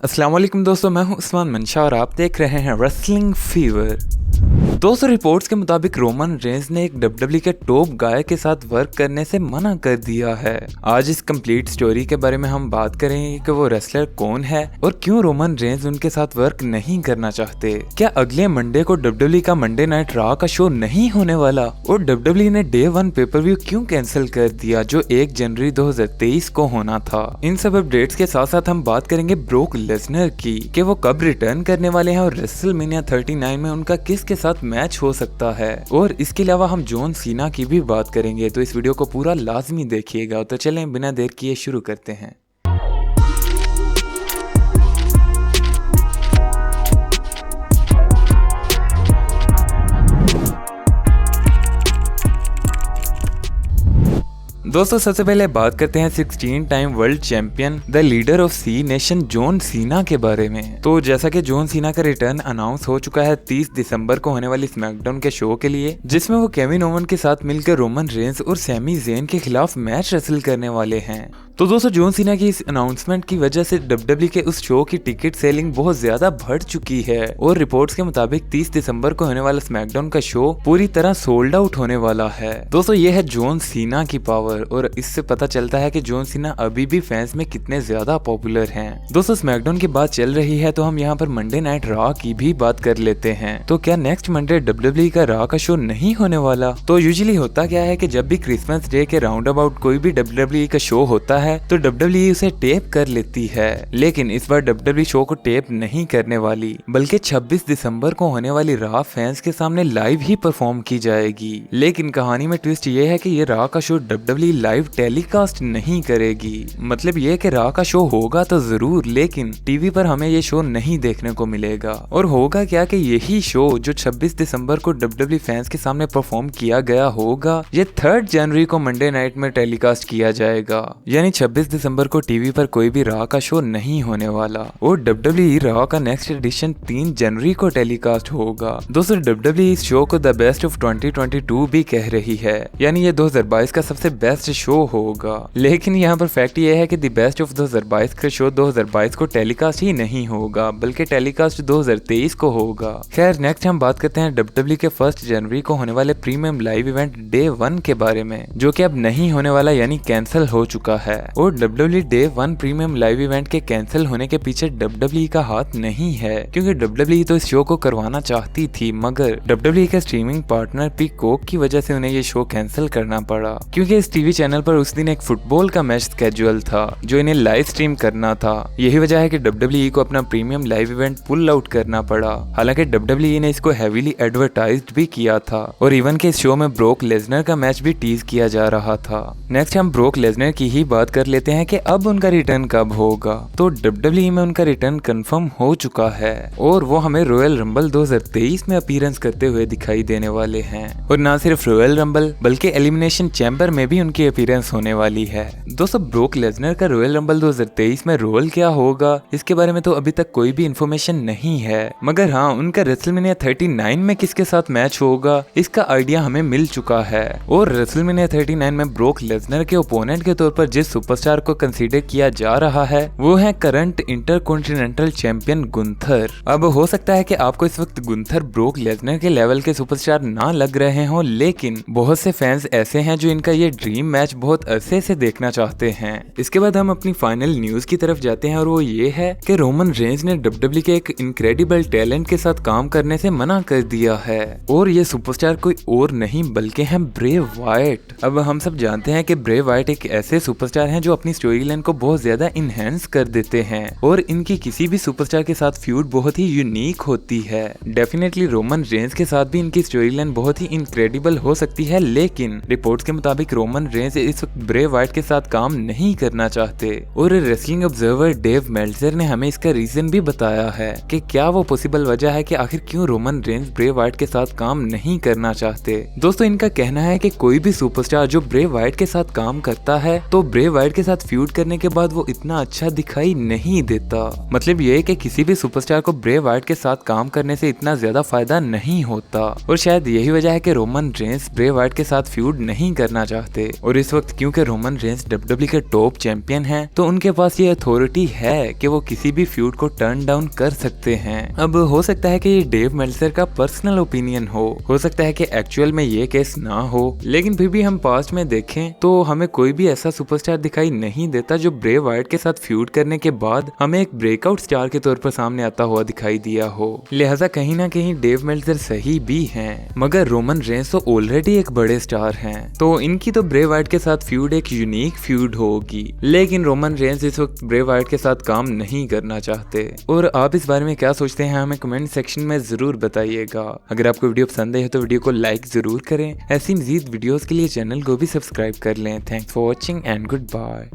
अस्सलाम वालेकुम दोस्तों, मैं हूं उस्मान मंशा और आप देख रहे हैं रेसलिंग फीवर। दोस्तों, रिपोर्ट्स के मुताबिक रोमन रेंज ने एक डब्ल्यूडब्ल्यूई के टॉप गायक के साथ वर्क करने से मना कर दिया है। आज इस कंप्लीट स्टोरी के बारे में हम बात करेंगे कि वो रेसलर कौन है और क्यों रोमन रेंज उनके साथ वर्क नहीं करना चाहते। क्या अगले मंडे को डब्ल्यूडब्ल्यूई का मंडे नाइट रॉ का शो नहीं होने वाला और डब्ल्यूडब्ल्यूई ने डे 1 पेपर-व्यू क्यों कैंसिल कर दिया जो 1 जनवरी 2023 को होना था। इन सब अपडेट्स के साथ साथ हम बात करेंगे ब्रोक लेसनर की कि वो कब रिटर्न करने वाले हैं और रेसलमेनिया 39 में उनका किसके साथ मैच हो सकता है। और इसके अलावा हम जॉन सीना की भी बात करेंगे, तो इस वीडियो को पूरा लाजमी देखिएगा। तो चलें बिना देर किए शुरू करते हैं। दोस्तों, सबसे पहले बात करते हैं 16 time world champion the leader of Cenation John Cena के बारे में। तो जैसा कि जॉन सीना का रिटर्न अनाउंस हो चुका है 30 दिसंबर को होने वाली स्मैकडाउन के शो के लिए, जिसमें वो केविन ओवन के साथ मिलकर रोमन रेंज और सैमी ज़ेन के खिलाफ मैच रेसल करने वाले हैं। तो दोस्तों, जॉन सीना की इस अनाउंसमेंट की वजह से डब्ल्यूडब्ल्यूई के उस शो की टिकट सेलिंग बहुत ज्यादा बढ़ चुकी है और रिपोर्ट्स के मुताबिक 30 दिसंबर को होने वाला स्मैकडाउन का शो पूरी तरह सोल्ड आउट होने वाला है। दोस्तों, ये है जॉन सीना की पावर और इससे पता चलता है कि जॉन सीना अभी भी फैंस में कितने ज्यादा पॉपुलर हैं। दोस्तों, स्मैकडाउन की बात चल रही है तो हम यहाँ पर मंडे नाइट रॉ की भी बात कर लेते हैं। तो क्या नेक्स्ट मंडे डब्ल्यूडब्ल्यूई का रॉ का शो नहीं होने वाला? तो यूजुअली होता क्या है कि जब भी क्रिसमस डे के राउंड अबाउट कोई भी डब्ल्यूडब्ल्यूई का शो होता है तो डब्ल्यूडब्ल्यूई उसे टेप कर लेती है, लेकिन इस बार डब्ल्यूडब्ल्यूई शो को टेप नहीं करने वाली बल्कि 26 दिसंबर को होने वाली रॉ फैंस के सामने लाइव ही परफॉर्म की जाएगी। लेकिन कहानी में ट्विस्ट ये है कि ये रॉ का शो डब्ल्यूडब्ल्यूई लाइव टेलीकास्ट नहीं करेगी। मतलब ये कि रॉ का शो होगा तो जरूर, लेकिन टीवी पर हमें ये शो नहीं देखने को मिलेगा। और होगा क्या कि यही शो जो 26 दिसंबर को डब्ल्यूडब्ल्यूई फैंस के सामने परफॉर्म किया गया होगा, ये 3 जनवरी को मंडे नाइट में टेलीकास्ट किया जाएगा। यानी 26 दिसंबर को टीवी पर कोई भी रॉ का शो नहीं होने वाला और डब्ल्यूडब्ल्यूई रॉ का नेक्स्ट एडिशन 3 जनवरी को टेलीकास्ट होगा। दोस्तों, डब्ल्यूडब्ल्यूई इस शो को द बेस्ट ऑफ 2022 भी कह रही है, यानी ये 2022 का सबसे बेस्ट शो होगा। लेकिन यहाँ पर फैक्ट ये है कि द बेस्ट ऑफ 2022 का शो 2022 को टेलीकास्ट ही नहीं होगा बल्कि टेलीकास्ट 2023 को होगा। खैर, नेक्स्ट हम बात करते हैं डब्ल्यूडब्ल्यूई के 1 जनवरी को होने वाले प्रीमियम लाइव इवेंट डे 1 के बारे में, जो कि अब नहीं होने वाला यानी कैंसिल हो चुका है। और WWE day 1 premium live event के कैंसिल होने के पीछे डब्ल्यूडब्ल्यूई का हाथ नहीं है, क्योंकि डब्ल्यूडब्ल्यूई तो इस शो को करवाना चाहती थी, मगर डब्ल्यूडब्ल्यूई के स्ट्रीमिंग पार्टनर पीकॉक की वजह से उन्हें ये शो कैंसिल करना पड़ा, क्योंकि इस टीवी चैनल पर उस दिन एक फुटबॉल का मैच स्केड्यूल था जो इन्हें लाइव स्ट्रीम करना था। यही वजह है कि डब्ल्यूडब्ल्यूई को अपना premium live event pull out करना पड़ा। हालांकि डब्ल्यूडब्ल्यूई ने इसको हैवीली एडवर्टाइज्ड भी किया था और इवन के इस शो में ब्रोक लेसनर का मैच भी टीज किया जा रहा था। नेक्स्ट हम ब्रोक लेसनर की ही बात कर लेते हैं कि अब उनका रिटर्न कब होगा। तो डब्ल्यूडब्ल्यूई में उनका रिटर्न कंफर्म हो चुका है और वो हमें रॉयल रंबल 2023 में अपीयरेंस करते हुए दिखाई देने वाले हैं। और ना सिर्फ रॉयल रंबल बल्कि एलिमिनेशन चैम्बर में भी उनकी अपीयरेंस होने वाली है। दोस्तों, ब्रोक लेसनर का रॉयल रंबल 2023 में रोल क्या होगा इसके बारे में तो अभी तक कोई भी इंफॉर्मेशन नहीं है, मगर हाँ, उनका रेसलमेनिया 39 में किसके साथ मैच होगा इसका आइडिया हमें मिल चुका है। और रेसलमेनिया 39 में ब्रोक लेसनर के ओपोनेंट के तौर पर जिस सुपरस्टार को कंसीडर किया जा रहा है वो है करंट इंटरकॉन्टिनेंटल चैंपियन गुंथर। अब हो सकता है कि आपको इस वक्त गुंथर ब्रोक लेसनर के लेवल के सुपरस्टार ना लग रहे हों, लेकिन बहुत से फैंस ऐसे हैं जो इनका ये ड्रीम मैच बहुत अरसे से देखना चाहते हैं। इसके बाद हम अपनी फाइनल न्यूज की तरफ जाते हैं और वो ये है कि रोमन रेंज ने डब्ल्यूडब्ल्यूई के एक इनक्रेडिबल टैलेंट के साथ काम करने से मना कर दिया है और ये सुपरस्टार कोई और नहीं बल्कि है ब्रे वाइट। अब हम सब जानते हैं कि ब्रे वाइट एक ऐसे सुपरस्टार हैं जो अपनी स्टोरी लाइन को बहुत ज्यादा इनहेंस कर देते हैं और इनकी किसी भी सुपरस्टार के साथ फ्यूड बहुत ही यूनिक होती है। डेफिनेटली रोमन रेंज के साथ भी इनकी स्टोरी लाइन बहुत ही इनक्रेडिबल हो सकती है, लेकिन रिपोर्ट्स के मुताबिक रोमन रेंज इस वक्त ब्रे वाइट के साथ काम नहीं करना चाहते और रेसलिंग ऑब्जर्वर डेव मेल्टजर ने हमें इसका रीजन भी बताया है कि क्या वो पॉसिबल वजह है कि आखिर क्यों रोमन रेंज ब्रे वाइट के साथ काम नहीं करना चाहते। दोस्तों, इनका कहना है कि कोई भी सुपरस्टार जो ब्रे वाइट के साथ काम करता है तो ब्रे वाइट के साथ फ्यूड करने के बाद वो इतना अच्छा दिखाई नहीं देता। मतलब ये कि किसी भी सुपरस्टार को ब्रे वाइट के साथ काम करने से इतना ज्यादा फायदा नहीं होता, और शायद यही वजह है कि रोमन रेंस ब्रे वाइट के साथ फ्यूड नहीं करना चाहते। और इस वक्त क्योंकि रोमन रेंस WWE के टॉप चैंपियन हैं, तो उनके पास ये अथॉरिटी है कि वो किसी भी फ्यूड को टर्न डाउन कर सकते हैं। अब हो सकता है कि ये डेव मेल्सर का पर्सनल ओपिनियन हो सकता है कि एक्चुअल में ये केस ना हो, लेकिन फिर भी हम पास्ट में देखें तो हमें कोई भी ऐसा सुपरस्टार दिखाई नहीं देता जो ब्रे वाइट के साथ फ्यूड करने के बाद हमें एक ब्रेकआउट स्टार के तौर पर सामने आता हुआ दिखाई दिया हो। लिहाजा कहीं ना कहीं डेव मेल्सर सही भी हैं, मगर रोमन रेंस तो ऑलरेडी एक बड़े स्टार हैं, तो इनकी तो ब्रे वाइट के साथ फ्यूड एक यूनिक फ्यूड होगी। लेकिन रोमन रेंस इस वक्त ब्रे वाइट के साथ काम नहीं करना चाहते। और आप इस बारे में क्या सोचते हैं हमें कमेंट सेक्शन में जरूर बताइएगा। अगर आपको वीडियो पसंद आई हो तो वीडियो को लाइक जरूर करें। ऐसी मजीद वीडियोस के लिए चैनल को भी सब्सक्राइब कर लें। Thanks for watching and good bye.